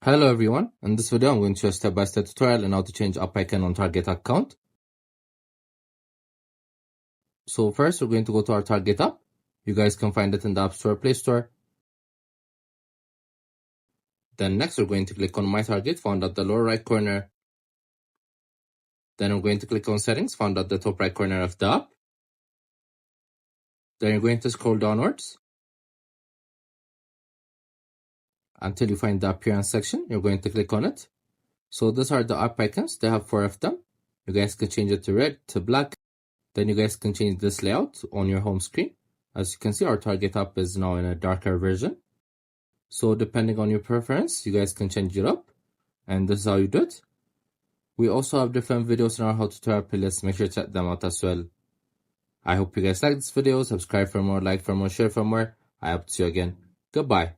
Hello everyone, in this video I'm going to show a step-by-step tutorial on how to change app icon on Target account. So first we're going to go to our Target app. You guys can find it in the App Store, Play Store. Then next we're going to click on My Target, found at the lower right corner. Then we're going to click on Settings, found at the top right corner of the app. Then you're going to scroll downwards until you find the Appearance section. You're going to click on it. So these are the app icons, they have 4 of them. You guys can change it to red, to black. Then you guys can change this layout on your home screen. As you can see, our Target app is now in a darker version. So depending on your preference, you guys can change it up. And this is how you do it. We also have different videos in our how tutorial playlist. Make sure to check them out as well. I hope you guys like this video. Subscribe for more, like for more, share for more. I hope to see you again. Goodbye.